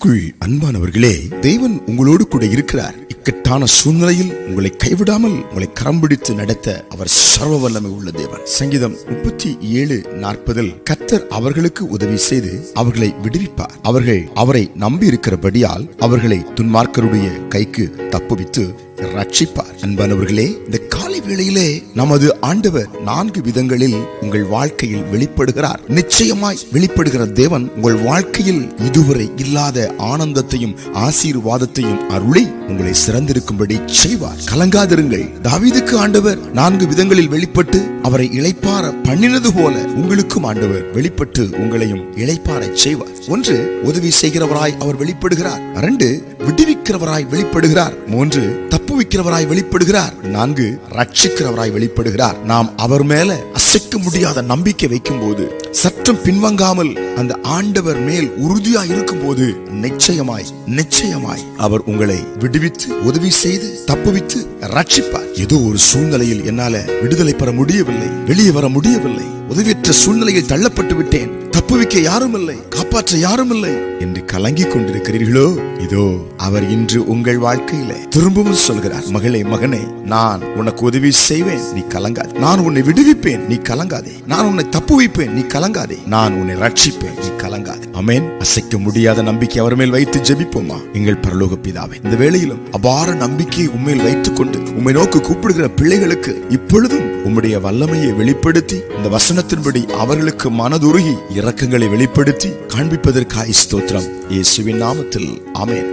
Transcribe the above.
கிறிஸ்துவுக்குள் அன்பானவர்களே, தேவன் உங்களோடு கூட இருக்கிறார். இக்கட்டான சூழ்நிலையில் உங்களை கைவிடாமல் உங்களை கரம் பிடித்து நடத்த அவர் சர்வ வல்லமை உள்ள தேவன். சங்கீதம் 37:40 கர்த்தர் அவர்களுக்கு உதவி செய்து அவர்களை விடுவிப்பார். அவர்கள் அவரை நம்பி இருக்கிறபடியால் அவர்களை துன்மார்க்கருடைய கைக்கு தப்புவித்து ரட்சிப்பார். அன்பானவர்களே, இந்த காலை வேளையிலே நமது ஆண்டவர் 4 விதங்களில் உங்கள் வாழ்க்கையில் வெளிப்படுகிறார். நிச்சயமாய் வெளிப்படுகிற தேவன் உங்கள் வாழ்க்கையில் இதுவரை இல்லாத ஆனந்தத்தையும் ஆசீர்வாதத்தையும் அருளி உங்களை சிறந்திருக்கும்படி செய்வார். கலங்காதிருங்கள். தாவீதுக்கு ஆண்டவர் 4 விதங்களில் வெளிப்பட்டு அவரை இளைப்பாற பண்ணினது போல உங்களுக்கும் ஆண்டவர் வெளிப்பட்டு உங்களையும் இளைப்பாற செய்வார். 1, உதவி செய்கிறவராய் அவர் வெளிப்படுகிறார். 2, விடுவிக்கிறவராய் வெளிப்படுகிறார். 3, தப்புவிக்கிறவராய் வெளிப்படுகிறார். 4, ரட்சிக்கிறவராய் வெளிப்படுகிறார். நாம் அவர் மேல அசைக்க முடியாத நம்பிக்கை வைக்கும் போது, சற்றும் பின்வாங்காமல் அந்த ஆண்டவர் மேல் உறுதியா இருக்கும் போது நிச்சயமாய் அவர் உங்களை விடுவித்து உதவி செய்து தப்புவித்து ரட்சிப்பார். ஏதோ ஒரு சூழ்நிலையில் என்னால விடுதலை பெற முடியவில்லை, வெளியே வர முடியவில்லை, உதவியற்ற சூழ்நிலையில் தள்ளப்பட்டு விட்டேன், தப்புவிக்க யாரும் இல்லை, காப்பாற்ற யாரும் இல்லை என்று கலங்கிக் கொண்டிருக்கிறீர்களோ, இதோ அவர் இன்று உங்கள் வாழ்க்கையில திரும்பவும் சொல்கிறார், மகளே மகனே, நான் உனக்கு உதவி செய்வேன், நீ கலங்காதே. நான் உன்னை விடுவிப்பேன், நீ கலங்காதே. நான் உன்னை தப்புவிப்பேன், நீ கலங்காதே. நான் உன்னை ரட்சிப்பேன், நீ கலங்காதே. ஆமென். அசைக்க முடியாத நம்பிக்கை அவர் மேல் வைத்து ஜெபிப்போமா? எங்கள் பரலோக பிதாவே, இந்த வேளையிலும் அபார நம்பிக்கையை உண்மையில் வைத்துக் கொண்டு உம்மை நோக்கி கூப்பிடுகிற பிள்ளைகளுக்கு இப்பொழுதும் உம்முடைய வல்லமையை வெளிப்படுத்தி இந்த வசனத்தின்படி அவர்களுக்கு மனதுருகி இரக்கங்களை வெளிப்படுத்தி காண்பிப்பதற்காய் ஸ்தோத்திரம். இயேசுவின் நாமத்தில் ஆமென்.